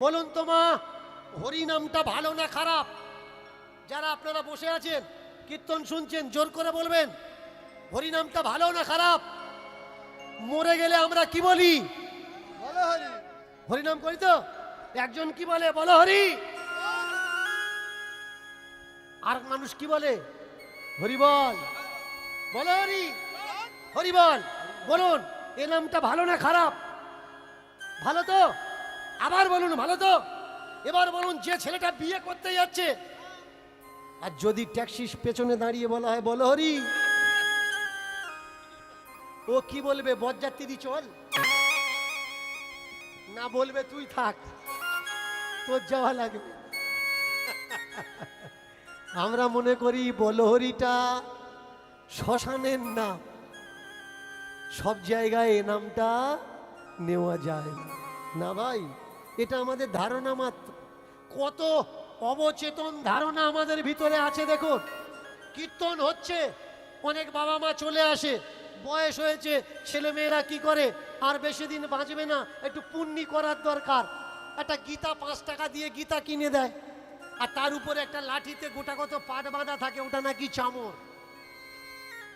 বলুন তো মা, হরি নামটা ভালো না খারাপ? যারা আপনারা বসে আছেন কীর্তন শুনছেন, জোর করে বলবেন হরি নামটা ভালো না খারাপ? মরে গেলে আমরা কি বলি? বলো হরি। হরি নাম করি তো। একজন কি বলে? বলো হরি। আর মানুষ কি বলে? হরি বল। বলো হরি, হরি বল। বলুন এ নামটা ভালো না খারাপ? ভালো তো। আবার বলুন ভালো তো। এবার বলুন, যে ছেলেটা বিয়ে করতে যাচ্ছে আর যদি ট্যাক্সির পেছনে দাঁড়িয়ে বলা হয় বলো হরি, ও কি বলবে? বরযাত্রী চল না, বলবে তুই থাক, তোর যাওয়া লাগবে। আমরা মনে করি বলহরিটা শ্মশানের নাম, সব জায়গায় এ নামটা নেওয়া যায় না। না ভাই, এটা আমাদের ধারণা মাত্র। কত অবচেতন ধারণা আমাদের ভিতরে আছে দেখুন। কীর্তন হচ্ছে, অনেক বাবা মা চলে আসে, বয়স হয়েছে, ছেলে মেয়েরা কি করে, আর বেশি দিন বাঁচবে না, একটু পুণ্যি করার দরকার। একটা গীতা 5 টাকা দিয়ে গীতা কিনে দেয়, আর তার উপরে একটা লাঠিতে গোটা কত পাট বাঁধা থাকে, ওটা নাকি চামর।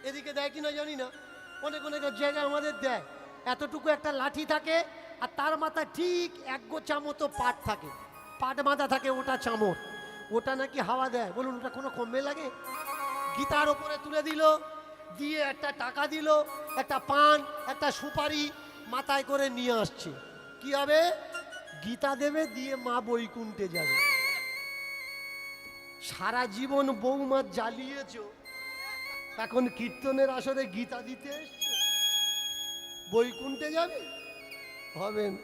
এদিকে দেয় কিনা জানি না, অনেক অনেক জায়গায় আমাদের দেয়। এতটুকু একটা লাঠি থাকে, আর তার মাথায় ঠিক 1 গোছা মতো পাট থাকে, পাট বাঁধা থাকে, ওটা চামর। ওটা নাকি হাওয়া দেয়। বলুন ওটা কোনো কমবে লাগে? গীতার ওপরে তুলে দিল, দিয়ে একটা টাকা দিল, একটা পান, একটা সুপারি মাথায় করে নিয়ে আসছে। কি হবে? গীতা দেবে, দিয়ে মা বৈকুণ্ঠে যাবে। সারা জীবন বৌমা জ্বালিয়েছ, এখন কীর্তনের আসরে গীতা দিতে এসছো, বৈকুণ্ঠে যাবে? হবে না।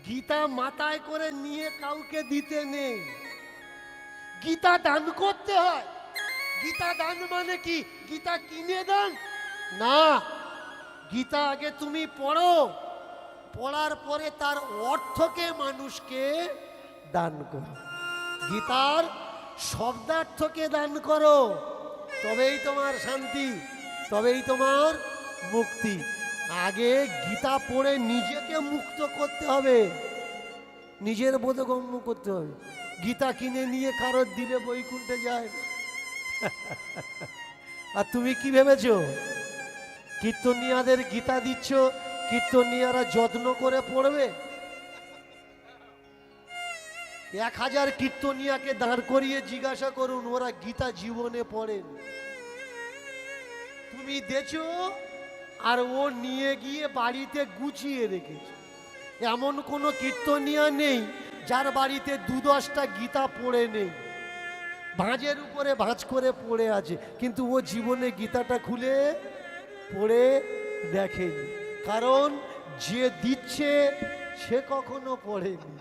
গীতা মাথায় করে নিয়ে কাউকে দিতে নেই, গীতা দান করতে হয়। গীতা দান মানে কি? গীতা কিনে দান না, গীতা আগে তুমি পড়ো, পড়ার পরে তার অর্থকে মানুষকে দান করো, গীতার শব্দার্থকে দান করো, তবেই তোমার শান্তি, তবেই তোমার মুক্তি। আগে গীতা পড়ে নিজেকে মুক্ত করতে হবে, নিজের বোধগম্য করতে হবে। গীতা কিনে নিয়ে কারোর দিলে বৈকুণ্ঠে যায় না। আর তুমি কি ভেবেছো কীর্তনিয়াদের গীতা দিচ্ছ, কীর্তনিয়ারা যত্ন করে পড়বে? 1000 কীর্তনিয়াকে দাঁড় করিয়ে জিজ্ঞাসা করুন, ওরা গীতা জীবনে পড়েন? তুমি দেখছো, আর ও নিয়ে গিয়ে বাড়িতে গুছিয়ে রেখেছে। এমন কোনো কীর্তনিয়া নেই যার বাড়িতে 2-10টা গীতা পড়ে নেই, ভাঁজের উপরে ভাঁজ করে পড়ে আছে, কিন্তু ও জীবনে গীতাটা খুলে পড়ে দেখেনি। কারণ যে দিচ্ছে সে কখনো পড়েনি।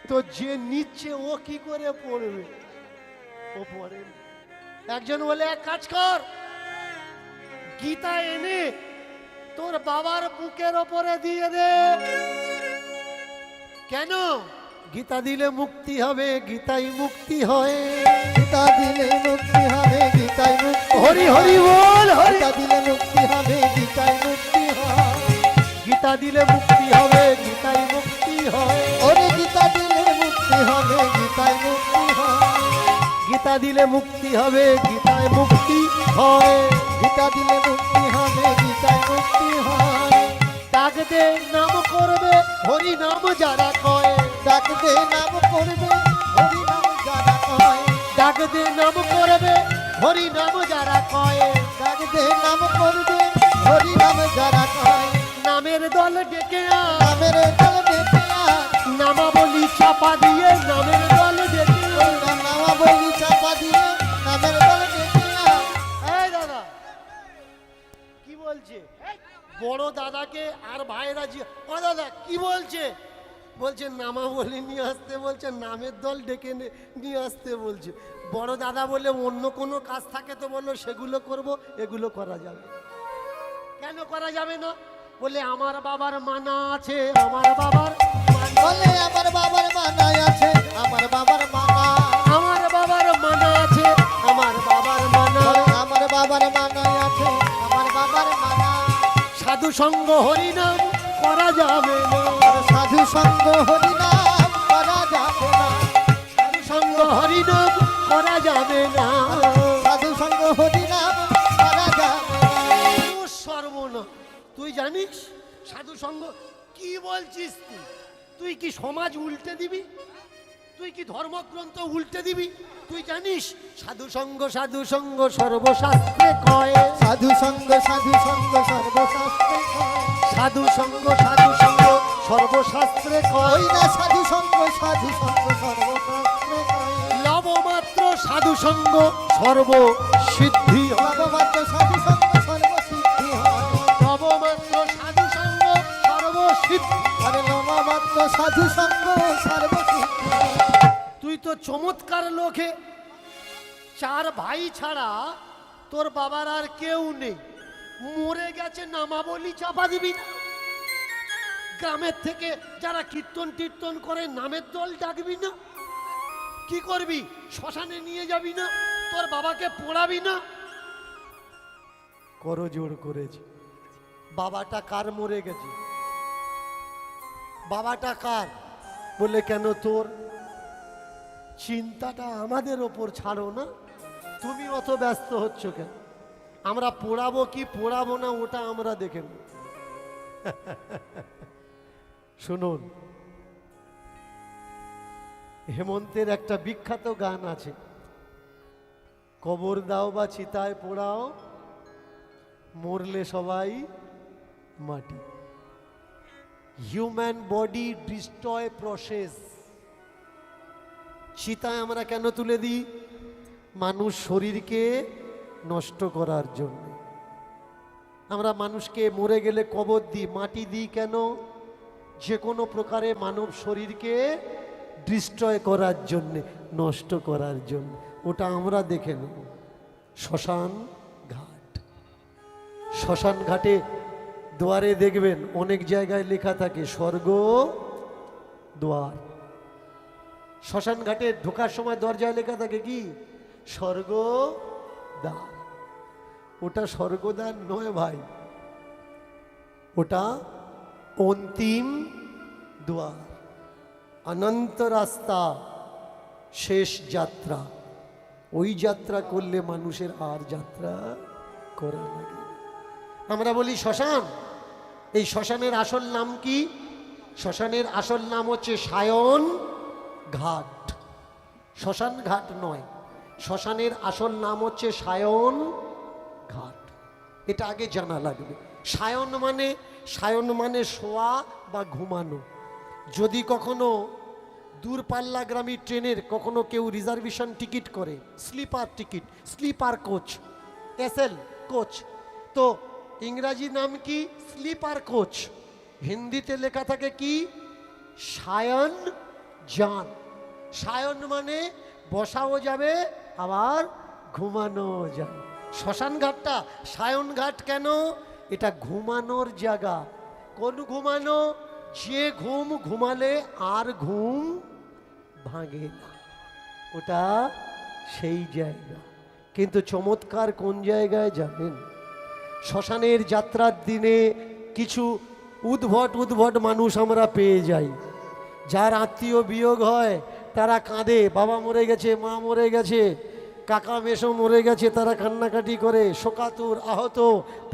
তো যে নিচ্ছে ও কি করে পড়বে? ও পড়েনি। একজন বলে, এক কাজ কর, গীতা এনে তোর বাবার বুকের ওপরে দিয়ে দে। কেন? গীতা দিলে মুক্তি হবে, গীতাই মুক্তি হয়। গীতা দিলে মুক্তি হবে, গীতাই মুক্তি। হরি হরি বল। গীতা দিলে মুক্তি হবে, গীতাই মুক্তি হয়। গীতা দিলে মুক্তি হবে, গীতাই মুক্তি হয়। ওরে গীতা দিলে মুক্তি হবে, গীতাই মুক্তি হয়। গীতা দিলে মুক্তি হবে, গীতায় মুক্তি হয়। গীতা দিলে মুক্তি হবে, গীতাই মুক্তি হয়। ডাক দে নাম করবে হরি নাম যারা কয়, ডাক দে নাম করবে হরি নাম যারা কয়। ডাক দে নাম করবে হরি নাম যারা কয়। ডাক দে নাম করবে হরি নাম যারা কয়। নামের দল ডেকে আয়, নামের দল ডেকে আয়। নামাবলি চাপা দিয়ে নামের দল ডেকে আয়। নামা বলি চাপা দিয়ে নামের দল ডেকে আয়। এই দাদা কি বলছে? বড় দাদাকে আর ভাইরা ও দাদা কি বলছে? বলছে নামা বলে নিয়ে আসতে বলছে, নামের দল ডেকে নিয়ে আসতে বলছে। বড় দাদা বলে অন্য কোনো কাজ থাকে তো বললো সেগুলো করব, এগুলো করা যাবে। কেন করা যাবে না? বলে আমার বাবার মানা আছে, আমার বাবার বলে আমার বাবার মানায় আছে, আমার বাবার মানা। আমার বাবার মানা আছে, আমার বাবার মানা। আমার বাবার মানায় আছে, আমার বাবার মানা। সাধু সঙ্গ হরিনাম করা যাবে না, সাধু সঙ্গ কি বলছিস তুই? তুই কি সমাজ উল্টে দিবি? তুই কি ধর্মগ্রন্থ উল্টে দিবি? তুই জানিস সাধু সঙ্গ সর্বশাস্ত্রে কয়। সাধু সঙ্গ সর্বশাস্ত্রে কয়। সাধু সঙ্গ সর্বশাস্ত্রে কয়। ওই না সাধু সঙ্গ সর্বশাস্ত্রে কয়। লবমাত্র সাধু সঙ্গ সর্বসিদ্ধি হয়। লবমাত্র সাধু সঙ্গ সর্বসিদ্ধি হয়। লবমাত্র সাধু সঙ্গ সর্বসিদ্ধি। আরে লবমাত্র সাধু সঙ্গ সর্বসিদ্ধি হয়। তুই তো চমৎকার লোকে, 4 ভাই ছাড়া তোর বাবার আর কেউ নেই, মরে গেছে নামাবলি চাপা দিবি না? গ্রামের থেকে যারা কীর্তন করে নামের দল ডাকবি না? কি করবি? শ্মশানে নিয়ে যাবি না? তোর বাবাকে পোড়াবি না? করজোড় করেছে। বাবাটা কার মরে গেছে? বাবাটা কার? বলে কেন তোর? চিন্তাটা আমাদের ওপর ছাড়ো না, তুমি অত ব্যস্ত হচ্ছ কেন? আমরা পোড়াবো কি পোড়াবো না ওটা আমরা দেখে নেব। শুনুন, হেমন্তের একটা বিখ্যাত গান আছে, কবর দাও বা চিতায় পোড়াও, মরলে সবাই মাটি। Human body destroy process. চিতায় আমরা কেন তুলে দিই? মানুষ শরীরকে নষ্ট করার জন্য। আমরা মানুষকে মরে গেলে কবর দিই, মাটি দিই কেন? যে কোনো প্রকারে মানব শরীরকে ডিস্ট্রয় করার জন্যে, নষ্ট করার জন্য। ওটা আমরা দেখে নেব। শ্মশান ঘাট, শ্মশান ঘাটে দুয়ারে দেখবেন অনেক জায়গায় লেখা থাকে স্বর্গ দ্বার। শ্মশান ঘাটে ঢোকার সময় দরজায় লেখা থাকে কি? স্বর্গদ্বার। ওটা স্বর্গদ্বার নয় ভাই, ওটা অন্তিম দ্বার, অনন্ত রাস্তা, শেষ যাত্রা। ওই যাত্রা করলে মানুষের আর যাত্রা করা লাগে। আমরা বলি শ্মশান। এই শ্মশানের আসল নাম কি? শ্মশানের আসল নাম হচ্ছে সায়ন ঘাট। শ্মশান ঘাট নয়, শ্মশানের আসল নাম হচ্ছে সায়ন ঘাট। এটা আগে জানা লাগবে। সায়ন মানে শোয়া বা ঘুমানো। যদি কখনো দূরপাল্লাগ্রামী ট্রেনের কখনো কেউ রিজার্ভেশন টিকিট করে, স্লিপার কোচ, এসএল কোচ, তো ইংরাজি নাম কি? Sleeper coach. হিন্দিতে লেখা থাকে কি? সায়ন যান। সায়ন মানে বসাও যাবে আবার ঘুমানো যাবে। শ্মশান ঘাটটা সায়ন ঘাট কেন? এটা ঘুমানোর জায়গা। কোন ঘুমানো? যে ঘুম ঘুমালে আর ঘুম ভাঙে না, ওটা সেই জায়গা। কিন্তু চমৎকার কোন জায়গায় জানেন? শ্মশানের যাত্রার দিনে কিছু উদ্ভট মানুষ আমরা পেয়ে যাই। যার আত্মীয় বিয়োগ হয় তারা কাঁদে, বাবা মরে গেছে, মা মরে গেছে, কাকা মেশো মরে গেছে, তারা কান্নাকাটি করে, শোকাতুর, আহত,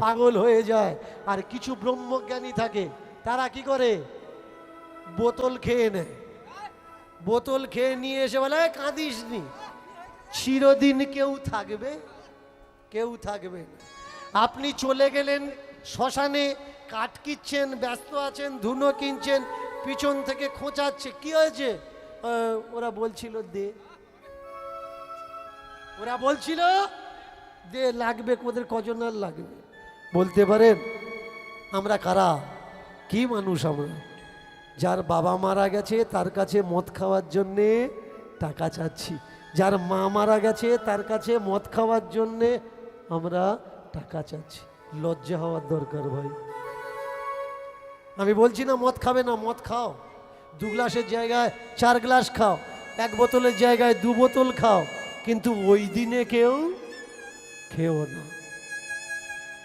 পাগল হয়ে যায়। আর কিছু ব্রহ্মজ্ঞানী থাকে, তারা কি করে? বোতল খেয়ে নেয়। বোতল খেয়ে নিয়ে এসে বলে কাঁদিস নি, চিরদিন কেউ থাকবে? কেউ থাকবে না। আপনি চলে গেলেন শ্মশানে, কাঠ কিচ্ছেন, ব্যস্ত আছেন, ধুনো কিনছেন, পিছন থেকে খোঁচাচ্ছে, কি হয়েছে? ওরা বলছিল দে, ওরা বলছিল দে, লাগবে, ওদের কজন আর লাগবে? বলতে পারেন আমরা কারা, কি মানুষ আমরা? যার বাবা মারা গেছে তার কাছে মদ খাওয়ার জন্যে টাকা চাচ্ছি, যার মা মারা গেছে তার কাছে মদ খাওয়ার জন্যে আমরা টাকা চাচ্ছি। লজ্জা হওয়ার দরকার ভাই। আমি বলছি না মদ খাবে না, মদ খাও, 2 গ্লাসের জায়গায় 4 গ্লাস খাও, 1 বোতলের জায়গায় 2 বোতল খাও, কিন্তু ওই দিনে কেউ খেও না।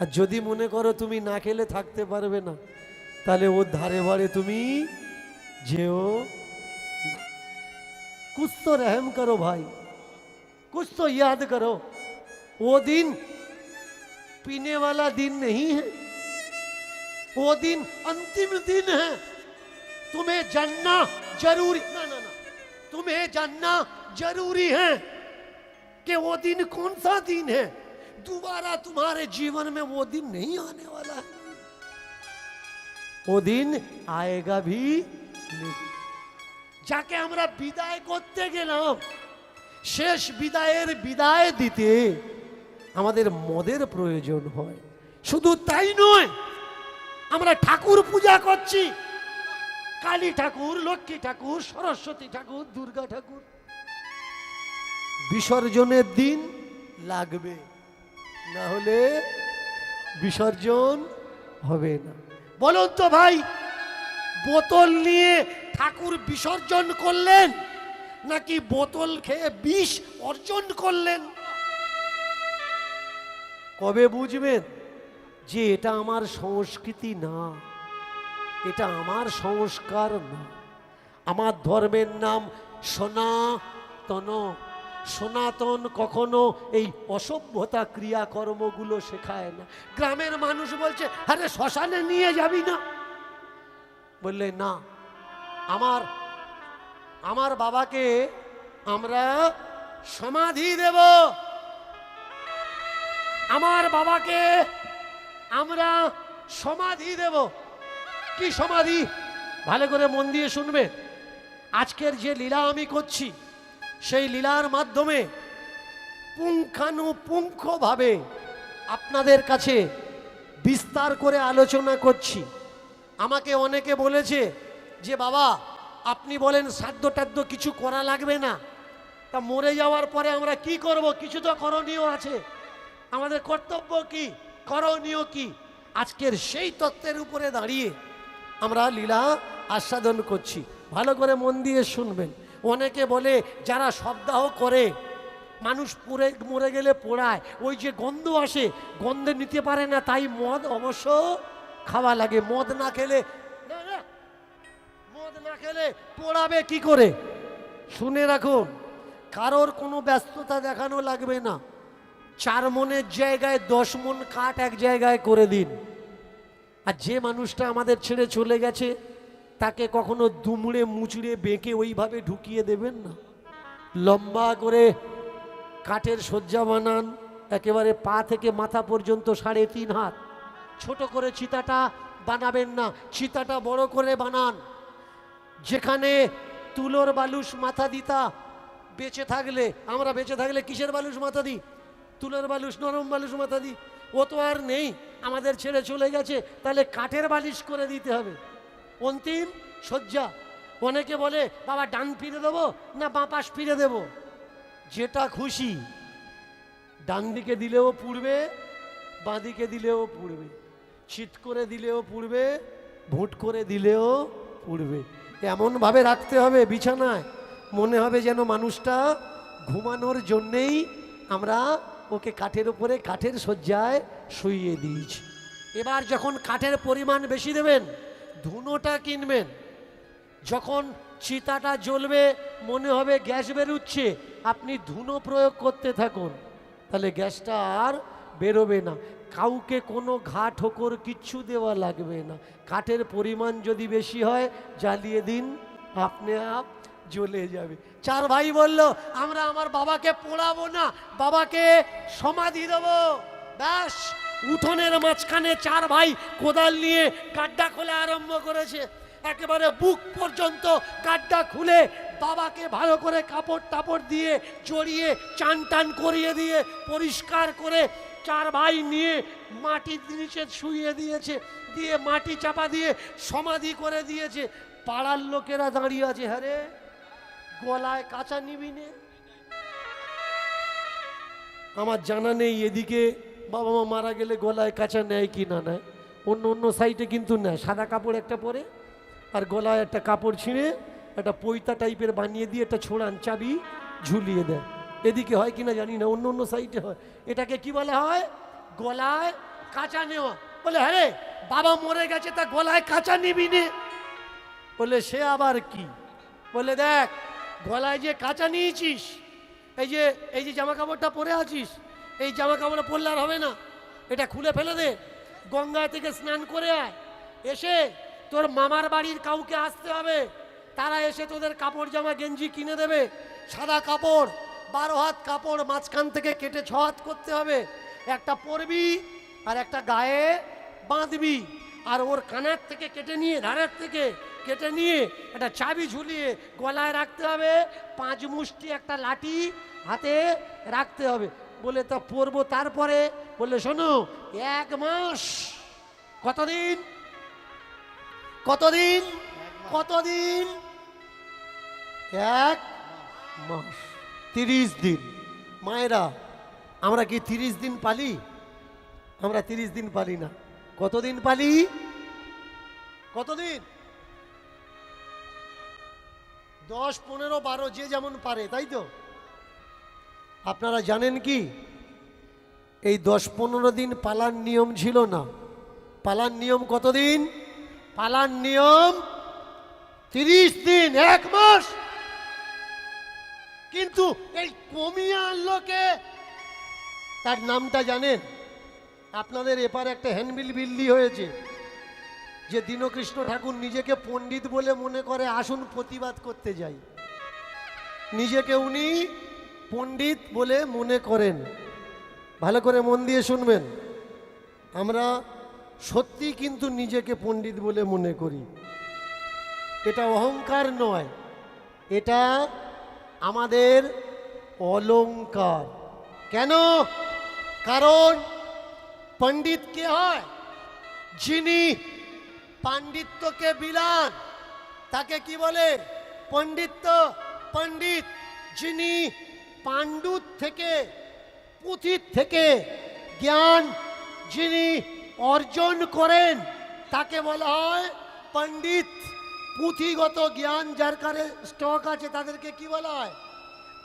আর যদি মনে করো তুমি না খেলে থাকতে পারবে না, তাহলে ওর ধারে বারে তুমি যেও। कुछ तो रहम करो भाई, कुछ तो याद करो। वो दिन पीने वाला दिन नहीं है, वो दिन अंतिम दिन है, तुम्हें जानना जरूरी ना ना ना तुम्हें जानना जरूरी है कि वो दिन कौन सा दिन है। दोबारा तुम्हारे जीवन में वो दिन नहीं आने वाला है, वो दिन आएगा भी नहीं। যাকে আমরা বিদায় করতে গেলাম, শেষ বিদায়ের বিদায় দিতে আমাদের মদের প্রয়োজন হয়। শুধু তাই নয়, আমরা ঠাকুর পূজা করছি, কালী ঠাকুর, লক্ষ্মী ঠাকুর, সরস্বতী ঠাকুর, দুর্গা ঠাকুর। বিসর্জনের দিন লাগবে, না হলে বিসর্জন হবে না। বলুন তো ভাই, বোতল নিয়ে ঠাকুর বিসর্জন করলেন নাকি বোতল খেয়ে বিষ অর্জন করলেন? কবে বুঝবেন যে এটা আমার সংস্কৃতি না, এটা আমার সংস্কার না? আমার ধর্মের নাম সনাতন। সনাতন কখনো এই অসভ্যতা ক্রিয়াকর্মগুলো শেখায় না। গ্রামের মানুষ বলছে, আরে শ্মশানে নিয়ে যাবি না? বললে না, আমার বাবাকে আমরা সমাধি দেব, আমার বাবাকে আমরা সমাধি দেব। কি সমাধি? ভালো করে মন দিয়ে শুনবে। আজকের যে লীলা আমি করছি, সেই লীলার মাধ্যমে পুঙ্খানুপুঙ্খভাবে আপনাদের কাছে বিস্তার করে আলোচনা করছি। আমাকে অনেকে বলেছে যে বাবা আপনি বলেন সাধ্য টাধ্য কিছু করা লাগবে না, তা মরে যাওয়ার পরে আমরা কি করব? কিছু তো করণীয় আছে, আমাদের কর্তব্য কি, করণীয় কি? আজকের সেই তত্ত্বের উপরে দাঁড়িয়ে আমরা লীলা আস্বাদন করছি। ভালো করে মন দিয়ে শুনবেন। অনেকে বলে যারা সপ্তাহ করে, মানুষ মরে গেলে পোড়ায়, ওই যে গন্ধ আসে, গন্ধে নিতে পারে না, তাই মদ অবশ্য খাওয়া লাগে। মদ না খেলে পোড়াবে কি করে? শুনে রাখুন, কারোর কোনো ব্যস্ততা দেখানো লাগবে না। 4 মনের জায়গায় 10 মন কাঠ এক জায়গায় করে দিন। আর যে মানুষটা আমাদের ছেড়ে চলে গেছে, তাকে কখনো দুমড়ে মুচড়ে বেঁকে ওইভাবে ঢুকিয়ে দেবেন না। লম্বা করে কাঠের শয্যা বানান, একেবারে পা থেকে মাথা পর্যন্ত 3.5 হাত। ছোট করে চিতাটা বানাবেন না, চিতাটা বড় করে বানান। যেখানে তুলোর বালুস মাথা দিতা, বেঁচে থাকলে, আমরা বেঁচে থাকলে কিসের বালুস মাথা দিই? তুলোর বালুস, নরম বালুস মাথা দিই। ও তো আর নেই, আমাদের ছেড়ে চলে গেছে, তাহলে কাঠের বালিশ করে দিতে হবে। অন্তিম শয্যা। অনেকে বলে বাবা ডান ফিরে দেবো না বাঁ পাশ ফিরে দেব? যেটা খুশি, ডান দিকে দিলেও পুড়বে, বাঁ দিকে দিলেও পুড়বে, চিৎ করে দিলেও পুড়বে, ভোট করে দিলেও পুড়বে। এমনভাবে রাখতে হবে বিছানায়, মনে হবে যেন মানুষটা ঘুমানোর জন্যেই আমরা ওকে কাঠের উপরে, কাঠের শয্যায় শুইয়ে দিয়েছি। এবার যখন কাঠের পরিমাণ বেশি দেবেন, ধুনোটা কিনবেন। যখন চিতাটা জ্বলবে, মনে হবে গ্যাস বেরোচ্ছে, আপনি ধুনো প্রয়োগ করতে থাকুন, তাহলে গ্যাসটা আর বেরোবে না। কাউকে কোনো ঘা ঠোকর কিচ্ছু দেওয়া লাগবে না। কাঠের পরিমাণ যদি বেশি হয়, জ্বালিয়ে দিন, আপনি আপ জ্বলে যাবে। 4 ভাই বলল আমরা আমার বাবাকে পোড়াবো না, বাবাকে সমাধি দেবো। ব্যাস, উঠোনের মাঝখানে 4 ভাই কোদাল নিয়ে গাড্ডা খোলা আরম্ভ করেছে। একেবারে বুক পর্যন্ত গাড্ডা খুলে বাবাকে ভালো করে কাপড় টাপড় দিয়ে জড়িয়ে চান টান করিয়ে দিয়ে পরিষ্কার করে 4 ভাই নিয়ে মাটির নিচে শুইয়ে দিয়েছে, দিয়ে মাটি চাপা দিয়ে সমাধি করে দিয়েছে। পাড়ার লোকেরা দাঁড়িয়ে আছে, হ্যাঁ রে গলায় কাঁচা নিবি নে? আমার জানা নেই এদিকে বাবা মা মারা গেলে গলায় কাঁচা নেয় কি না নেয়। অন্য সাইডে কিন্তু নেয়, সাদা কাপড় একটা পরে আর গলায় একটা কাপড় ছিঁড়ে একটা পৈতা টাইপের বানিয়ে দিয়ে একটা ছোড়ান চাবি ঝুলিয়ে দেয়। এদিকে হয় কিনা জানি না, অন্য সাইডে হয়। এটাকে কি বলা হয়? গলায় কাঁচা নেওয়া। বলে হ্যাঁ রে বাবা মরে গেছে, তা গলায় কাঁচা নিবি নে? বলে সে আবার কি? বলে দেখ, গলায় যে কাঁচা নিয়েছিস, এই যে জামা কাপড়টা পরে আছিস, এই জামা কাপড় পরলে আর হবে না, এটা খুলে ফেলে দে, গঙ্গা থেকে স্নান করে আয়, এসে তোর মামার বাড়ির কাউকে আসতে হবে, তারা এসে তোদের কাপড় জামা গেঞ্জি কিনে দেবে। সাদা কাপড় 12 হাত কাপড় মাঝখান থেকে কেটে 6 হাত করতে হবে, একটা পরবি আর একটা গায়ে বাঁধবি। আর ওর কানার থেকে কেটে নিয়ে, ধারের থেকে কেটে নিয়ে একটা চাবি ঝুলিয়ে গলায় রাখতে হবে, 5 মুষ্টি একটা লাঠি হাতে রাখতে হবে। বলে তা পরবো তারপরে? বললে শোনো, 1 মাস। কতদিন? কতদিন? কতদিন? 1 মাস, 30 দিন। মায়েরা, আমরা কি 30 দিন পালি? আমরা 30 দিন পালি না। কতদিন পালি? কতদিন? 10, 15, 12 যে যেমন পারে, তাই তো? আপনারা জানেন কি এই 10-15 দিন পালার নিয়ম ছিল না। পালার নিয়ম কতদিন? পালার নিয়ম 30 দিন, 1 মাস। কিন্তু এই কমিয়ে আনলো কে? তার নামটা জানেন? আপনাদের এপারে একটা হ্যান্ডবিল বিল্লি হয়েছে, যে দীনকৃষ্ণ ঠাকুর নিজেকে পণ্ডিত বলে মনে করে, আসুন প্রতিবাদ করতে যাই। নিজেকে উনি পণ্ডিত বলে মনে করেন। ভালো করে মন দিয়ে শুনবেন, আমরা সত্যি কিন্তু নিজেকে পণ্ডিত বলে মনে করি। এটা অহংকার নয়, এটা আমাদের অলংকার। কেন? কারণ পণ্ডিত কে হয়? যিনি পাণ্ডিত্যকে বিলান, তাকে কি বলে? পণ্ডিত্য। পণ্ডিত যিনি পাণ্ডুর থেকে, পুঁথির থেকে জ্ঞান যিনি অর্জন করেন, তাকে বলা হয় পণ্ডিত। পুঁথিগত জ্ঞান যার কাছে স্টক আছে, তাদেরকে কি বলা হয়?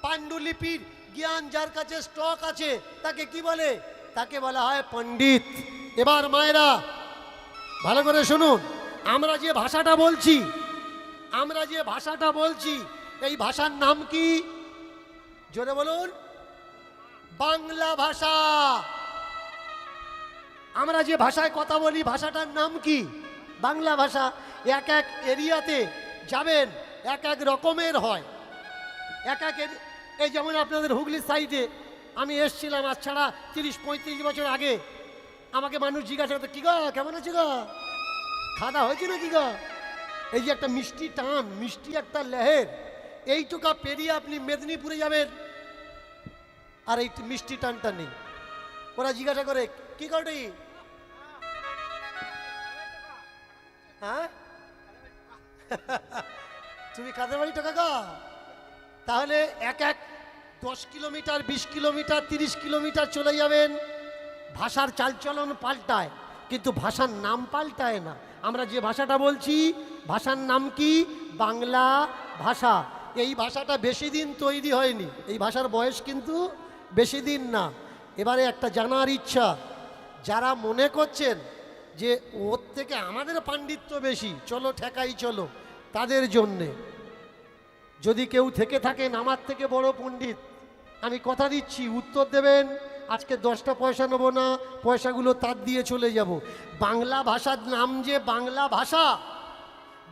পাণ্ডুলিপির জ্ঞান যার কাছে স্টক আছে, তাকে কি বলে? তাকে বলা হয় পণ্ডিত। এবার মায়েরা ভালো করে শুনুন, আমরা যে ভাষাটা বলছি, আমরা যে ভাষাটা বলছি, এই ভাষার নাম কি? জোরে বলুন। বাংলা ভাষা। আমরা যে ভাষায় কথা বলি, ভাষাটার নাম কি? বাংলা ভাষা। এক এক এরিয়াতে যাবেন, এক এক রকমের হয়। এক এক এই যেমন আপনাদের হুগলির সাইডে আমি এসছিলাম, আজ ছাড়া 30-35 বছর আগে। আমাকে মানুষ জিজ্ঞাসা করতো, কি গো কেমন আছে গো, খাওয়া দাওয়া হয়েছে না কি গো? এই যে একটা মিষ্টি টান, মিষ্টি একটা লেহের, এইটুকা পেরিয়ে আপনি মেদিনীপুরে যাবেন, আর এই মিষ্টি টানটা নেই। ওরা জিজ্ঞাসা করে, কি করে? হ্যাঁ, তুমি কাদের বাড়ি টাকা গা? তাহলে এক এক 10 কিলোমিটার, 20 কিলোমিটার, 30 কিলোমিটার চলে যাবেন, ভাষার চালচলন পাল্টায়, কিন্তু ভাষার নাম পাল্টায় না। আমরা যে ভাষাটা বলছি, ভাষার নাম কি? বাংলা ভাষা। এই ভাষাটা বেশি দিন তৈরি হয়নি, এই ভাষার বয়স কিন্তু বেশি দিন না। এবারে একটা জানার ইচ্ছা, যারা মনে করছেন যে ওর থেকে আমাদের পাণ্ডিত্য বেশি, চলো ঠেকাই চলো, তাদের জন্যে যদি কেউ থেকে থাকেন আমার থেকে বড় পণ্ডিত, আমি কথা দিচ্ছি উত্তর দেবেন। আজকে 10টা পয়সা নেবো না, পয়সাগুলো তার দিয়ে চলে যাব। বাংলা ভাষার নাম যে বাংলা ভাষা,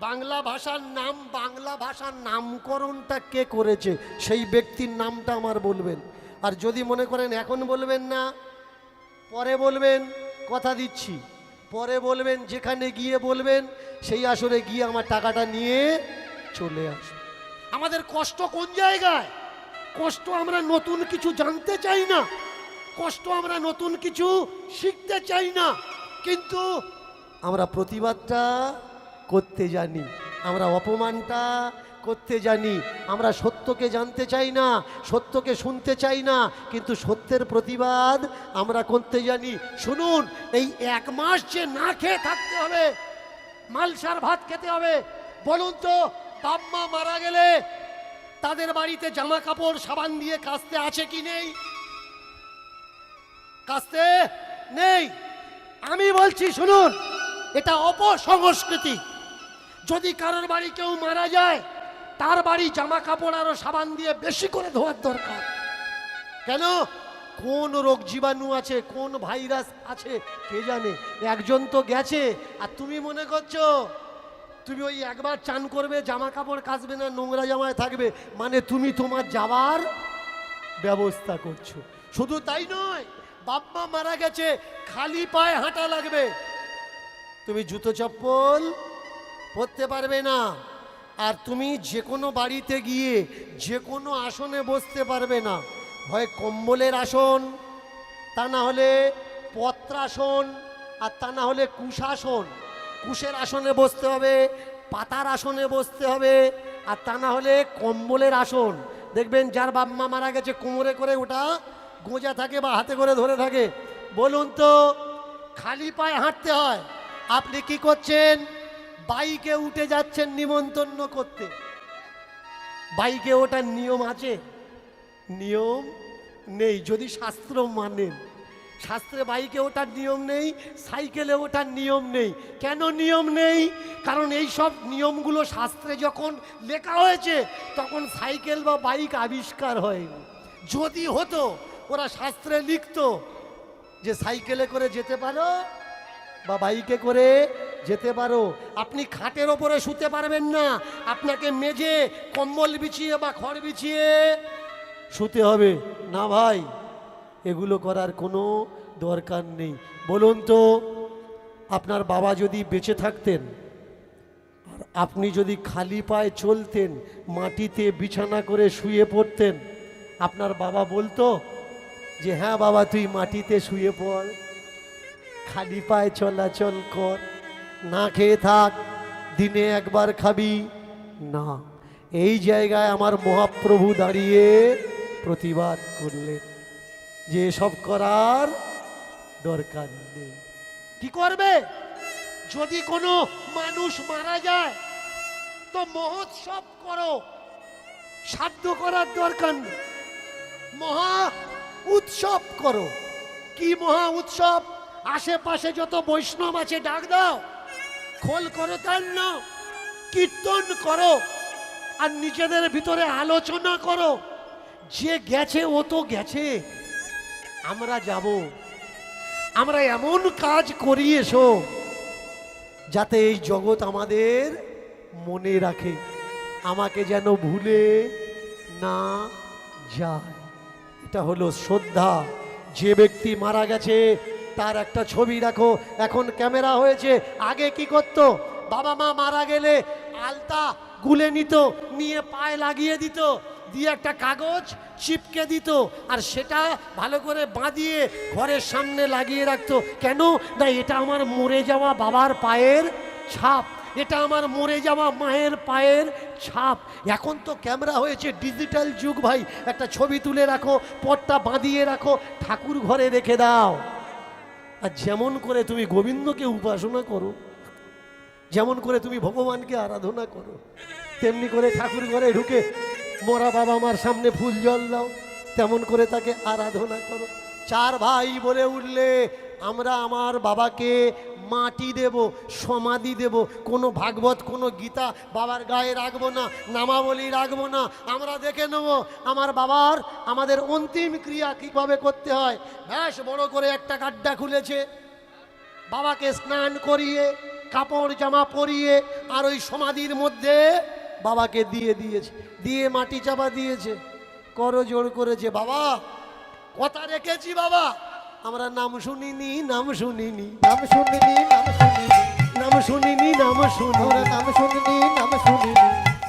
বাংলা ভাষার নাম, বাংলা ভাষার নামকরণটা কে করেছে, সেই ব্যক্তির নামটা আমার বলবেন। আর যদি মনে করেন এখন বলবেন না, পরে বলবেন, কথা দিচ্ছি পরে বলবেন, যেখানে গিয়ে বলবেন সেই আসরে গিয়ে আমার টাকাটা নিয়ে চলে আসবে। আমাদের কষ্ট কোন জায়গায়? কষ্ট আমরা নতুন কিছু জানতে চাই না, কষ্ট আমরা নতুন কিছু শিখতে চাই না, কিন্তু আমরা প্রতিবাদটা করতে জানি, আমরা অপমানটা করতে জানি, আমরা সত্যকে জানতে চাই না, সত্যকে শুনতে চাই না, কিন্তু সত্যের প্রতিবাদ আমরা করতে জানি। শুনুন, এই 1 মাস যে না খেয়ে থাকতে হবে, মালসার ভাত খেতে হবে, বলুন তো বাপ মা মারা গেলে তাদের বাড়িতে জামা কাপড় সাবান দিয়ে কাচতে আছে কি নেই? কাচতে নেই। আমি বলছি শুনুন, এটা অপসংস্কৃতি। যদি কারোর বাড়ি কেউ মারা যায়, তার বাড়ি জামা কাপড় আরো সাবান দিয়ে বেশি করে ধোয়ার দরকার। কেন? কোন রোগ জীবাণু আছে, কোন ভাইরাস আছে কে জানে। একজন তো গেছে, আর তুমি মনে করছো তুমি ওই একবার চান করবে, জামা কাপড় কাচবে না, নোংরা জামায় থাকবে, মানে তুমি তোমার যাওয়ার ব্যবস্থা করছো। শুধু তাই নয়, বাপ-মা মারা গেছে, খালি পায়ে হাঁটা লাগবে, তুমি জুতো চপ্পল পরতে পারবে না। আর তুমি যে কোনো বাড়িতে গিয়ে যে কোনো আসনে বসতে পারবে না, হয় কম্বলের আসন, তা না হলে পত্রাসন, আর তা না হলে কুশাসন। কুশের আসনে বসতে হবে, পাতার আসনে বসতে হবে, আর তা না হলে কম্বলের আসন। দেখবেন যার বাপ মা মারা গেছে কোমরে করে ওটা গোঁজা থাকে বা হাতে করে ধরে থাকে। বলুন তো, খালি পায়ে হাঁটতে হয়। আপনি কি করছেন? বাইকে উঠে যাচ্ছেন নিমন্ত্রণ করতে। বাইকে ওঠার নিয়ম আছে? নিয়ম নেই, যদি শাস্ত্র মানেন। শাস্ত্রে বাইকে ওঠার নিয়ম নেই, সাইকেলে ওঠার নিয়ম নেই। কেন নিয়ম নেই? কারণ এই সব নিয়মগুলো শাস্ত্রে যখন লেখা হয়েছে তখন সাইকেল বা বাইক আবিষ্কার হয়নি। যদি হতো, ওরা শাস্ত্রে লিখতো যে সাইকেলে করে যেতে পারো বা বাইকে করে যেতে পারো। আপনি খাটের ওপরে শুতে পারবেন না, আপনাকে মেঝে কম্বল বিছিয়ে বা খড় বিছিয়ে শুতে হবে। না ভাই, এগুলো করার কোনো দরকার নেই। বলুন তো, আপনার বাবা যদি বেঁচে থাকতেন আর আপনি যদি খালি পায়ে চলতেন, মাটিতে বিছানা করে শুয়ে পড়তেন, আপনার বাবা বলতো যে হ্যাঁ বাবা তুই মাটিতে শুয়ে পড়, খালি পায়ে চলাচল কর, না খেয়ে থাক, দিনে একবার খাবি না। এই জায়গায় আমার মহাপ্রভু দাঁড়িয়ে প্রতিবাদ করলেন যে এসব করার দরকার নেই। কি করবে? যদি কোনো মানুষ মারা যায় তো মহোৎসব করো, সাধ্য করার দরকার নেই, মহা উৎসব করো। কি মহা উৎসব? আশেপাশে যত বৈষ্ণব আছে ডাক দাও, খোল করো, তার নাম কীর্তন করো, আর নিজেদের ভিতরে আলোচনা করো যে গেছে ও তো গেছে, আমরা যাব, আমরা এমন কাজ করি এসো যাতে এই জগৎ আমাদের মনে রাখে, আমাকে যেন ভুলে না যায়। এটা হলো শ্রদ্ধা। যে ব্যক্তি মারা গেছে তার একটা ছবি রাখো। এখন ক্যামেরা হয়েছে, আগে কি করতো? বাবা মা মারা গেলে আলতা গুলে নিত, নিয়ে পায়ে লাগিয়ে দিত, দিয়ে একটা কাগজ চিপকে দিত, আর সেটা ভালো করে বাঁধিয়ে ঘরের সামনে লাগিয়ে রাখতো। কেন? না, এটা আমার মরে যাওয়া বাবার পায়ের ছাপ, এটা আমার মরে যাওয়া মায়ের পায়ের ছাপ। এখন তো ক্যামেরা হয়েছে, ডিজিটাল যুগ ভাই, একটা ছবি তুলে রাখো, পটটা বাঁধিয়ে রাখো, ঠাকুর ঘরে রেখে দাও। আর যেমন করে তুমি গোবিন্দকে উপাসনা করো, যেমন করে তুমি ভগবানকে আরাধনা করো, তেমনি করে ঠাকুর ঘরে ঢুকে মরা বাবা মার সামনে ফুল জল দাও, তেমন করে তাকে আরাধনা করো। চার ভাই বলে উঠলে আমরা আমার বাবাকে মাটি দেব, সমাধি দেব, কোনো ভাগবত কোনো গীতা বাবার গায়ে রাখবো না, নামাবলী রাখবো না, আমরা দেখে নেব আমার বাবার আমাদের অন্তিম ক্রিয়া কীভাবে করতে হয়। ব্যাস বড় করে একটা গাড্ডা খুলেছে, বাবাকে স্নান করিয়ে কাপড় জামা পরিয়ে আর ওই সমাধির মধ্যে বাবাকে দিয়ে দিয়েছে, দিয়ে মাটি চাপা দিয়েছে, করো জোর করেছে, বাবা কথা রেখেছি বাবা, আমরা নাম শুনিনি, নাম শুনিনি, নাম শুনিনি, নাম শুনিনি, নাম শুনিনি, নাম শুনি, ওরা নাম শুনিনি, নাম শুনিনি,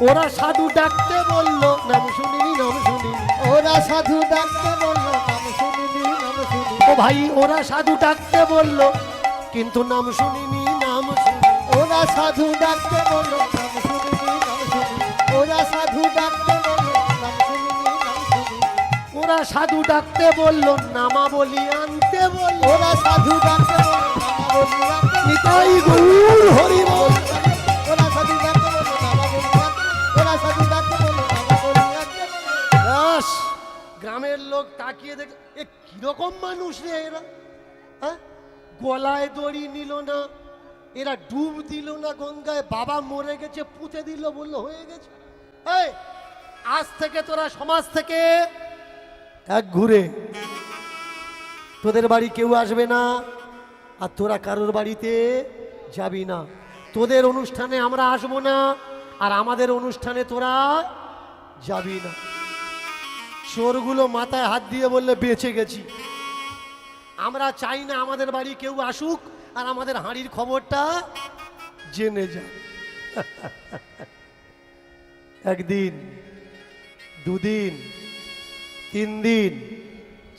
ওরা সাধু ডাকতে বললো, নাম শুনিনি, নাম শুনিনি, ওরা সাধু ডাকতে বললো, নাম শুনিনি, নাম শুনিনি, ও ভাই ওরা সাধু ডাকতে বললো কিন্তু নাম শুনিনি, নাম শুনি, ওরা সাধু ডাকতে বললো, নাম শুনিনি, নাম শুনিনি, ওরা সাধু ডাকতে বললো, নাম শুনিনি, নাম শুনিনি, ওরা সাধু ডাকতে বললো, নামাবলী আনতে বললো, ওরা সাধু ডাকতে বললো, নামাবলী আনতে বললো, নিতাই গৌর হরি বল। ওরা সাধু ডাকতে বললো, নামাবলী আনতে, ওরা সাধু ডাকতে বললো, নামাবলী আনতে বললো। ব্যাস, গ্রামের লোক তাকিয়ে দেখে এ কিরকম মানুষ রে এরা, হ্যাঁ? গলায় দড়ি নিল না, এরা ডুব দিল না গঙ্গায়, বাবা মরে গেছে পুঁতে দিল, বললো হয়ে গেছে। এই আজ থেকে তোরা সমাজ থেকে এক ঘুরে তোদের বাড়ি কেউ আসবে না, আর তোরা কারোর বাড়িতে যাবি না। তোদের অনুষ্ঠানে আমরা আসবো না, আর আমাদের অনুষ্ঠানে তোরা যাবি না। চোরগুলো মাথায় হাত দিয়ে বললে বেঁচে গেছি। আমরা চাই না আমাদের বাড়ি কেউ আসুক আর আমাদের হাঁড়ির খবরটা জেনে যায়। একদিন, দুদিন, 3 দিন,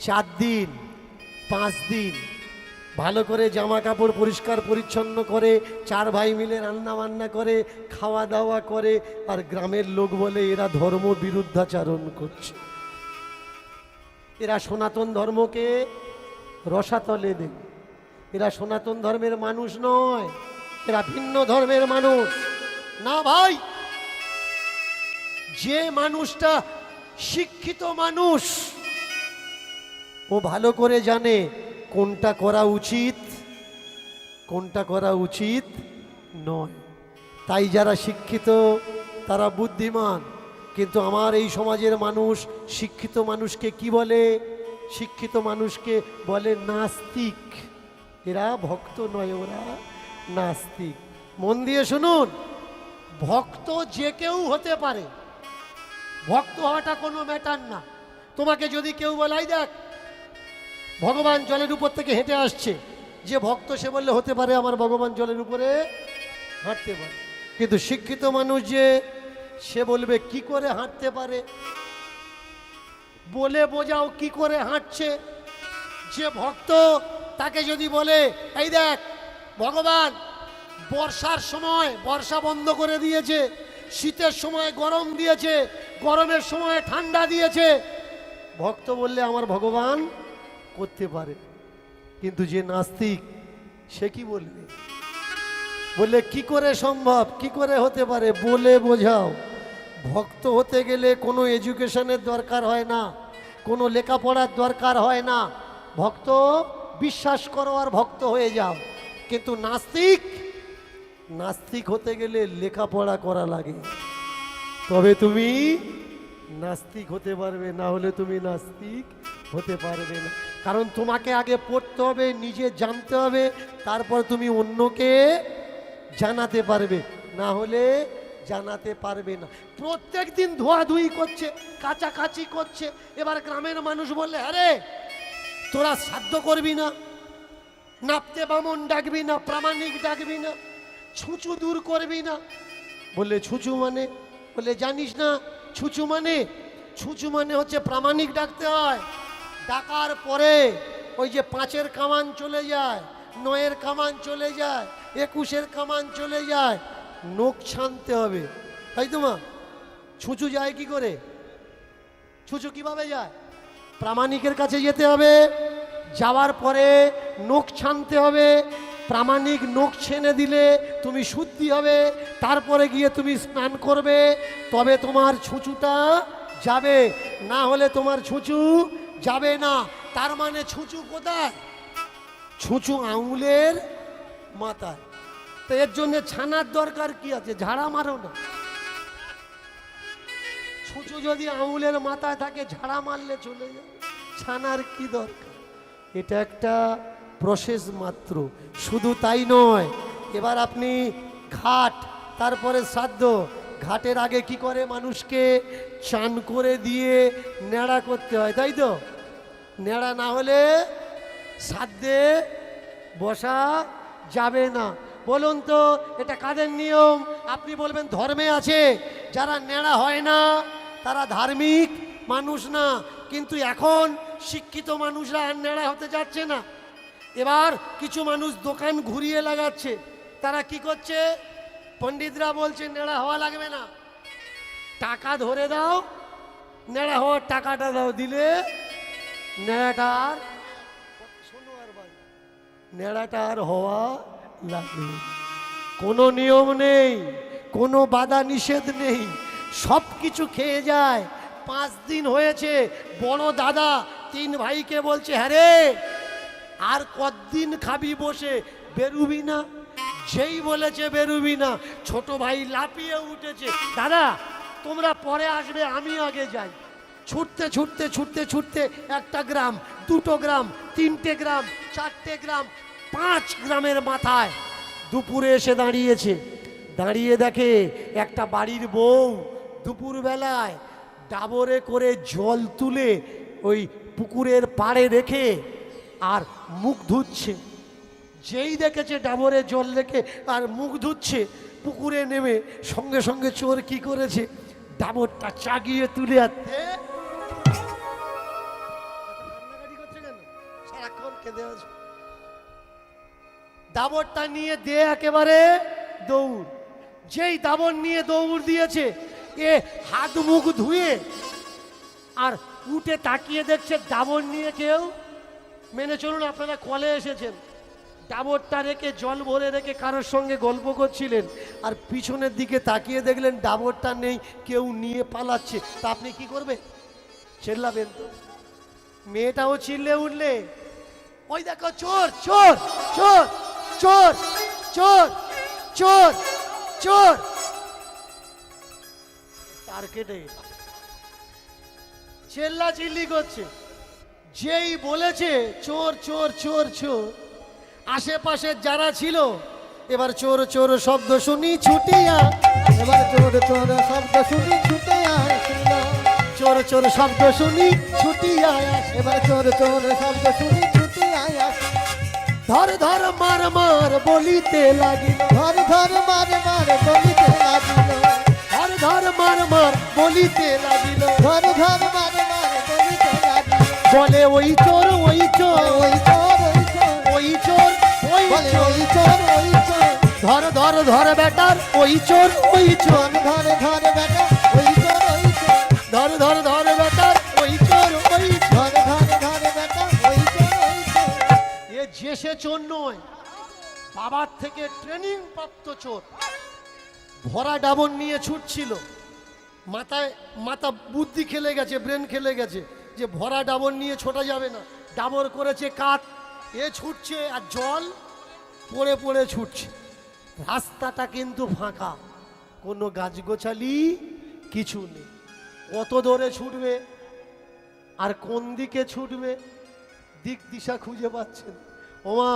4 দিন, 5 দিন ভালো করে জামা কাপড় পরিষ্কার পরিচ্ছন্ন করে 4 ভাই মিলে রান্না বান্না করে খাওয়া দাওয়া করে, আর গ্রামের লোক বলে এরা ধর্ম বিরুদ্ধাচরণ করছে, এরা সনাতন ধর্মকে রসাতলে দেবে, এরা সনাতন ধর্মের মানুষ নয়, এরা ভিন্ন ধর্মের মানুষ। না ভাই, যে মানুষটা শিক্ষিত মানুষ ও ভালো করে জানে কোনটা করা উচিত, কোনটা করা উচিত নয়। তাই যারা শিক্ষিত তারা বুদ্ধিমান। কিন্তু আমার এই সমাজের মানুষ শিক্ষিত মানুষকে কি বলে? শিক্ষিত মানুষকে বলে নাস্তিক। এরা ভক্ত নয়, ওরা নাস্তিক। মন দিয়ে শুনুন, ভক্ত যে কেউ হতে পারে, ভক্ত হওয়াটা কোনো ম্যাটার না। তোমাকে যদি কেউ বলাই দেখ ভগবান জলের উপর থেকে হেঁটে আসছে, যে ভক্ত সে বললে হতে পারে আমার ভগবান জলের উপরে হাঁটতে পারে। কিন্তু শিক্ষিত মানুষ যে, সে বলবে কি করে হাঁটতে পারে, বলে বোঝাও কি করে হাঁটছে। যে ভক্ত তাকে যদি বলে এই দেখ ভগবান বর্ষার সময় বর্ষা বন্ধ করে দিয়েছে, শীতের সময় গরম দিয়েছে, গরমের সময় ঠান্ডা দিয়েছে, ভক্ত বললে আমার ভগবান করতে পারে। কিন্তু যে নাস্তিক সে কি বলবে? বললে কি করে সম্ভব, কি করে হতে পারে, বলে বোঝাও। ভক্ত হতে গেলে কোনো এডুকেশনের দরকার হয় না, কোনো লেখাপড়ার দরকার হয় না। ভক্ত বিশ্বাস করো আর ভক্ত হয়ে যাও। কিন্তু নাস্তিক, নাস্তিক হতে গেলে লেখাপড়া করা লাগে, তবে তুমি নাস্তিক হতে পারবে, না হলে তুমি নাস্তিক হতে পারবে না। কারণ তোমাকে আগে পড়তে হবে, নিজে জানতে হবে, তারপর তুমি অন্যকে জানাতে পারবে, না হলে জানাতে পারবে না। প্রত্যেক দিন ধোয়াধুয়ি করছে, কাচাকাচি করছে। এবার গ্রামের মানুষ বললে আরে তোরা শ্রাদ্ধ করবি না, নাপতে বামন ডাকবি না, প্রামাণিক ডাকবি না, ছুঁচু দূর করবি না। বললে ছুঁচু মানে? বলে জানিস না ছুঁচু মানে? ছুঁচু মানে হচ্ছে প্রামাণিক ডাকতে হয়। ডাকার পরে ওই যে 5-এর কামান চলে যায়, 9-এর কামান চলে যায়, 21-এর কামান চলে যায়, নখ ছানতে হবে, তাই তো মা? ছুঁচু যায় কি করে? ছুঁচু কিভাবে যায়? প্রামাণিকের কাছে যেতে হবে, যাওয়ার পরে নখ ছানতে হবে, প্রামাণিক নখ ছেনে দিলে তুমি শুদ্ধি হবে, তারপরে গিয়ে তুমি স্নান করবে, তবে তোমার ছুঁচুটা যাবে, না হলে তোমার ছুঁচু যাবে না। তার মানে ছুঁচু কোথায়? ছুঁচু আঙুলের মাথায়। তো এর জন্য ছানার দরকার কি আছে? ঝাড়া মারো না। ছুঁচু যদি আঙুলের মাথায় থাকে ঝাড়া মারলে চলে যাবে, ছানার কি দরকার? এটা একটা প্রসেস মাত্র। শুধু তাই নয়, এবার আপনি ঘাট, তারপরে শ্রাদ্ধ। ঘাটের আগে কি করে? মানুষকে চান করে দিয়ে নেড়া করতে হয়, তাই তো? নেড়া না হলে শ্রাদ্ধে বসা যাবে না। বলুন তো এটা কাদের নিয়ম? আপনি বলবেন ধর্মে আছে। যারা নেড়া হয় না তারা ধার্মিক মানুষ না। কিন্তু এখন শিক্ষিত মানুষরা আর নেড়া হতে যাচ্ছে না। এবার কিছু মানুষ দোকান ঘুরিয়ে লাগাচ্ছে। তারা কি করছে? পণ্ডিতরা বলছে নেড়া হওয়া লাগবে না, টাকা ধরে দাও, নেড়া হওয়ার টাকাটা দাও, দিলে নেড়াটার নেড়াটার হওয়া লাগবে। কোনো নিয়ম নেই, কোনো বাধা নিষেধ নেই, সব কিছু খেয়ে যায়। 5 দিন হয়েছে, বড় দাদা 3 ভাইকে বলছে হ্যাঁ রে আর কতদিন খাবি বসে, বেরুবি না? যেই বলেছে বেরুবি না, ছোট ভাই লাফিয়ে উঠেছে, দাদা তোমরা পরে আসবে, আমি আগে যাই। ছুটতে ছুটতে ছুটতে ছুটতে একটা গ্রাম, 2 গ্রাম, 3 গ্রাম, 4 গ্রাম, 5 গ্রামের মাথায় দুপুরে এসে দাঁড়িয়েছে। দাঁড়িয়ে দেখে একটা বাড়ির বউ দুপুরবেলায় ডাবরে করে জল তুলে ওই পুকুরের পাড়ে রেখে আর মুখ ধুচ্ছে। যেই দেখেছে ডাবরে জল রেখে আর মুখ ধুচ্ছে, পুকুরে নেমে সঙ্গে সঙ্গে চোর কি করেছে, ডাবরটা চাগিয়ে তুলে আনতে সারাক্ষণ কেঁদে আছে, দাবরটা নিয়ে দে একেবারে দৌড়। যেই দাবর নিয়ে দৌড় দিয়েছে, এ হাত মুখ ধুয়ে আর উঠে তাকিয়ে দেখছে দাবর নিয়ে কেউ, মেনে চলুন আপনারা কলে এসেছেন, ডাবরটা রেখে জল ভরে রেখে কারোর সঙ্গে গল্প করছিলেন, আর পিছনের দিকে তাকিয়ে দেখলেন ডাবরটা নেই, কেউ নিয়ে পালাচ্ছে, তা আপনি কি করবেন? চেল্লাবেন তো। মেয়েটাও চিল্লে উঠলে, ওই দেখো চোর চোর চোর চোর চোর চোর চোর। তার কেটে চেল্লা চিল্লি করছে। যেই বলেছে চোর চোর চোর চোর, আশেপাশে যারা ছিল এবার চোর চোর শব্দ শুনি ছুটিয়া, এবার চোর চোর শব্দ শুনি ছুটে আসিল, চোর চোর শব্দ শুনি ছুটিয়া আসে। এবার চোর চোর শব্দ শুনি ছুটে আসিল, ধর ধর মার মার বলিতে লাগিল, ধর ধর মার মার বলিতে লাগিল, ধর ধর মার মার বলিতে লাগিল। ধর ধর মার মার বলিতে লাগিল, বলে ওই চোর ওই চোর ওই চোর ওই চোর, ওই চোর ওই বলে চোর, ওই চোর ওই চোর, ধর ধর ধর বেটার ওই চোর ওই চোর, ধর ধর বেটা ওই চোর ওই চোর, ধর ধর ধর বেটার ওই চোর ওই চোর। ধর ধর ধর বেটা ওই চোর ওই চোর। এ যে সে চোর নয়, বাবার থেকে ট্রেনিং প্রাপ্ত চোর। ভরা ডাবর নিয়ে ছুটছিল, মাথা বুদ্ধি খেলে গেছে, ব্রেন খেলে গেছে যে ভরা ডাবর নিয়ে ছোটা যাবে না, ডাবর করেছে কাত, এ ছুটছে আর জল পড়ে পড়ে ছুটছে। রাস্তাটা কিন্তু ফাঁকা, কোনো গাছগোছালি কিছু নেই। কত দূরে ছুটবে আর কোন দিকে ছুটবে দিক দিশা খুঁজে পাচ্ছেন। ওমা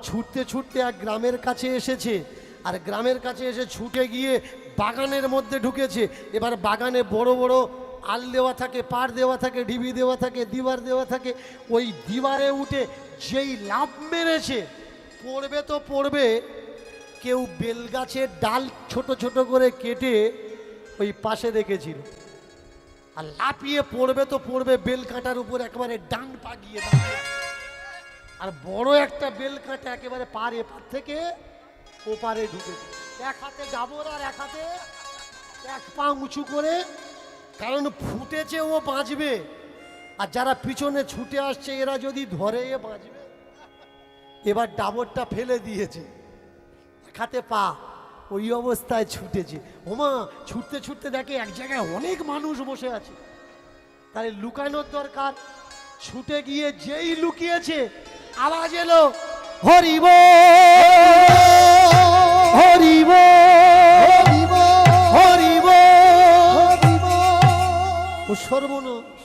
ছুটতে ছুটতে এক গ্রামের কাছে এসেছে, আর গ্রামের কাছে এসে ছুটে গিয়ে বাগানের মধ্যে ঢুকেছে। এবার বাগানে বড় বড় আল দেওয়া থাকে, পাড় দেওয়া থাকে, ঢিবি দেওয়া থাকে, দিবার দেওয়া থাকে। ওই দিবারে উঠে যেই লাফ মেরেছে, পড়বে তো পড়বে, কেউ বেলগাছের ডাল ছোট ছোট করে কেটে ওই পাশে রেখেছিল, আর লাফিয়ে পড়বে তো পড়বে বেল কাঁটার উপর একেবারে ডান পা গিয়ে দাঁড়িয়ে। আর বড় একটা বেল কাঁটা একেবারে পার এপার থেকে ওপারে ঢুকেছে, এক হাতে ডাবর আর এক হাতে এক পা উঁচু করে, কারণ ফুটেছে ও বাঁচবে, আর যারা পিছনে ছুটে আসছে এরা যদি ধরে এ বাঁচবে। এবার ডাবরটা ফেলে দিয়েছে, এক হাতে পা, ওই অবস্থায় ছুটেছে। ওমা ছুটতে ছুটতে দেখে এক জায়গায় অনেক মানুষ বসে আছে, তাহলে লুকানোর দরকার। ছুটে গিয়ে যেই লুকিয়েছে, আওয়াজ এলো হরিব হরিব হরিব হরিব। হরিব, ও সর্বনাশ,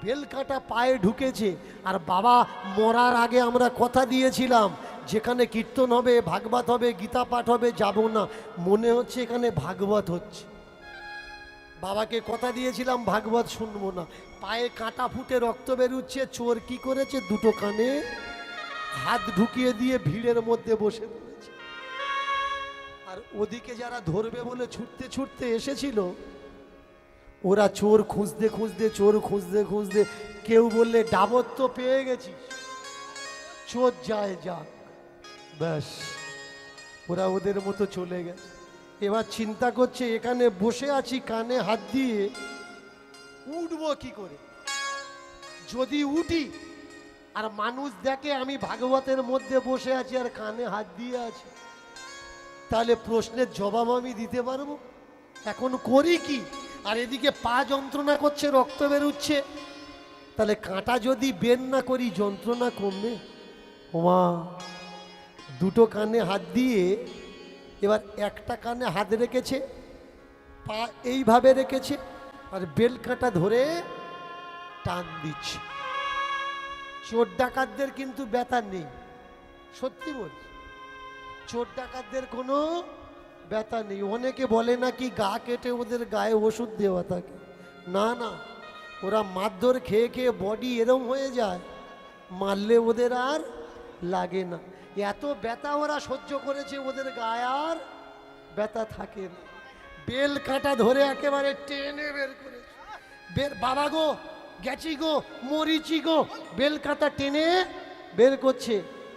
বেলকাটা পায়ে ঢুকেছে। আর বাবা মরার আগে আমরা কথা দিয়েছিলাম যেখানে কীর্তন হবে, ভাগবত হবে, গীতা পাঠ হবে, যাব না। মনে হচ্ছে এখানে ভাগবত হচ্ছে। বাবাকে কথা দিয়েছিলাম ভাগবত শুনবো না। পায়ে কাঁটা ফুটে রক্ত বেরুচ্ছে। চোর কি করেছে, দুটো কানে হাত ঢুকিয়ে দিয়ে ভিড়ের মধ্যে বসে পড়েছে। আর ওদিকে যারা ধরবে বলে ছুটতে ছুটতে এসেছিল, ওরা চোর খুঁজতে খুঁজতে, চোর খুঁজতে খুঁজতে, কেউ বললে ডাবর তো পেয়ে গেছি, চোর যায় যাক, ব্যাস ওরা ওদের মতো চলে গেছে। এবার চিন্তা করছে এখানে বসে আছি কানে হাত দিয়ে, উঠবো কি করে? যদি উঠি আর মানুষ দেখে আমি ভাগবতের মধ্যে বসে আছি আর কানে হাত দিয়ে আছি, তাহলে প্রশ্নের জবাব আমি দিতে পারবো? এখন করি কি? আর এদিকে পা যন্ত্রণা করছে, রক্ত বেরোচ্ছে, তাহলে কাঁটা যদি বের না করি যন্ত্রণা কমবে? ওমা দুটো কানে হাত দিয়ে, এবার একটা কানে হাত রেখেছে, পা এইভাবে রেখেছে, আর বেল কাঁটা ধরে টান দিচ্ছে। চোর ডাকাতদের কিন্তু ব্যথা নেই, সত্যি বলছি, চোর ডাকাতদের কোনো ব্যথা নেই। অনেকে বলে নাকি গা কেটে ওদের গায়ে ওষুধ দেওয়া থাকে, না না, ওরা মারধর খেয়ে খেয়ে বডি এরম হয়ে যায়, মারলে ওদের আর লাগে না। এত ব্যথা ওরা সহ্য করেছে, ওদের গায়ে আর ব্যথা থাকে না। বেল কাঁটা ধরে একেবারে টেনে বের করেছে, বাবা গো গেছি গো মরিচি গো, বেল কাঁটা টেনে বের করছে।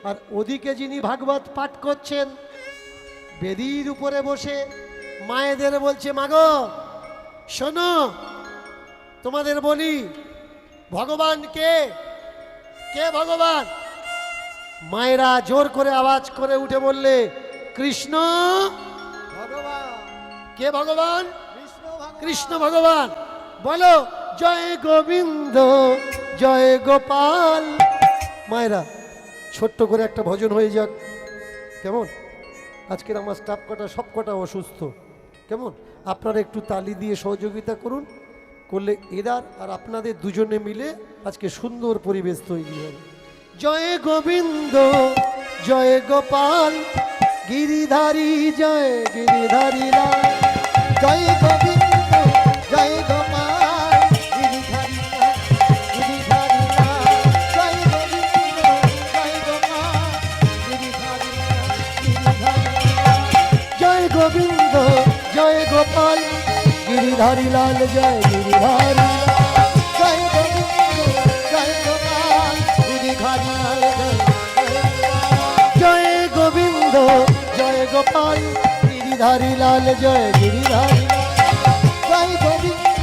আর ওদিকে যিনি ভাগবত পাঠ করছেন বেদির উপরে বসে মায়েদের বলছে, মাগো শোনো, তোমাদের বলি ভগবান কে? কে ভগবান? মায়েরা জোর করে আওয়াজ করে উঠে বললে, কৃষ্ণ ভগবান, কে ভগবান? কৃষ্ণ ভগবান। কৃষ্ণ ভগবান। বলো জয় গোবিন্দ জয় গোপাল। মায়েরা ছোট্ট করে একটা ভজন হয়ে যাক, কেমন? আজকের আমার স্টাফ কটা সব কটা অসুস্থ, কেমন? আপনারা একটু তালি দিয়ে সহযোগিতা করুন, করলে এরা আর আপনাদের দুজনে মিলে আজকে সুন্দর পরিবেশ তৈরি হবে। জয় গোবিন্দ জয় গোপাল, গিরিধারী জয় গিরিধারী লাল। জয় গোবিন্দ জয় গোপাল, গিরিধারী লাল, গিরিধারী লাল। জয় গোবিন্দ জয় গোপাল, গিরিধারী লাল, গিরিধারী লাল। জয় গোবিন্দ জয় গোপাল, গিরিধারী লাল জয় গিরিধারী লাল। জয় গোবিন্দ জয় গোপাল, গিরিধারী লাল, জয় গোবিন্দ জয় গোপাল, গিরিধারী লাল জয় গিরিধারী লাল। জয় গোবিন্দ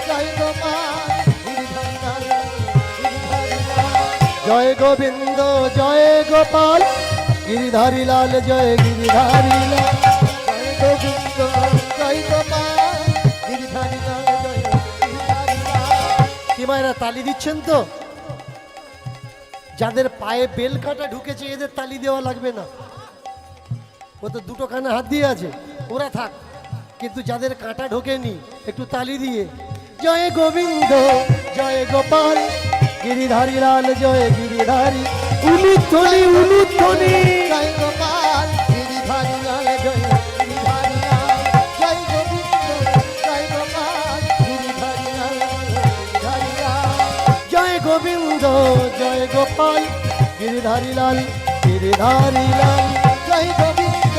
জয় গোপাল, গিরিধারী লাল, গিরিধারী লাল। জয় গোবিন্দ জয় গোপাল, গিরিধারী লাল জয় গিরিধারী লাল। জয় গোবিন্দ জয় গোপাল, গিরিধারী লাল, জয় গিরিধারী লাল। কি মায়েরা তালি দিচ্ছেন তো? যাদের পায়ে বেল কাটা ঢুকেছে এদের তালি দেওয়া লাগবে না, ও তো দুটো কানে হাত দিয়ে আছে, ওরা থাক। কিন্তু যাদের কাঁটা ঢোকেনি একটু তালি দিয়ে জয় গোবিন্দ জয় গোপাল, গিরিধারী লাল জয় গিরিধারী। উলুধ্বনি উলুধ্বনি। জয় গোপাল, গিরিধারী লাল, জয় গিরিধারী লাল। জয় গোবিন্দ জয় গোপাল, গিরিধারী লাল, গিরিধারী লাল। জয় গোবিন্দ জয় গোপাল, গিরিধারী লাল গিরিধারী লাল। জয় গোবিন্দ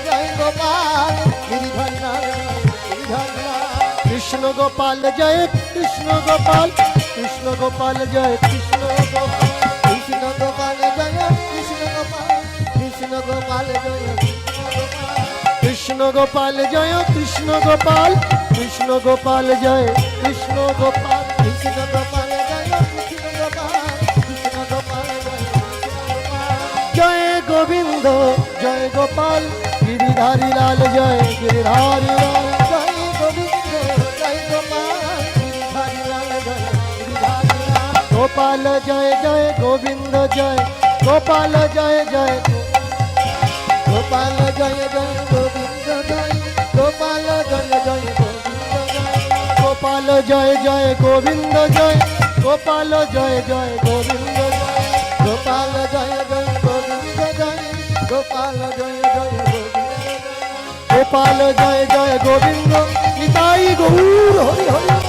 জয় গোপাল, গিরিধারী লাল, গিরিধারী লাল। কৃষ্ণ গোপাল জয় কৃষ্ণ গোপাল, কৃষ্ণ গোপাল জয় কৃষ্ণ গোপাল। কৃষ্ণ গোপাল জয় কৃষ্ণ গোপাল, কৃষ্ণ গোপাল জয় কৃষ্ণ গোপাল। কৃষ্ণ গোপাল জয় কৃষ্ণ গোপাল, কৃষ্ণ গোপাল জয় কৃষ্ণ গোপাল। কৃষ্ণ গোপাল জয় কৃষ্ণ গোপাল, কৃষ্ণ গোপাল জয় কৃষ্ণ গোপাল। জয় গোবিন্দ জয় গোপাল, গিরিধারী লাল জয় গিরিধারী লাল। জয় গোবিন্দ জয় গোপাল, গিরিধারী লাল, জয় গিরিধারী লাল। গোপাল জয় জয় গোবিন্দ জয়, গোপাল জয় জয়। গোপাল জয় জয় গোবিন্দ জয়, গোপাল জয় জয় গোবিন্দ জয়। গোপাল জয় জয় গোবিন্দ জয়, গোপাল জয় জয় গোবিন্দ জয়। গোপাল জয় জয় গোবিন্দ জয়, গোপাল জয় জয় গোবিন্দ জয়। গোপাল জয় জয় গোবিন্দ, নিতাই গৌর হরি হরি।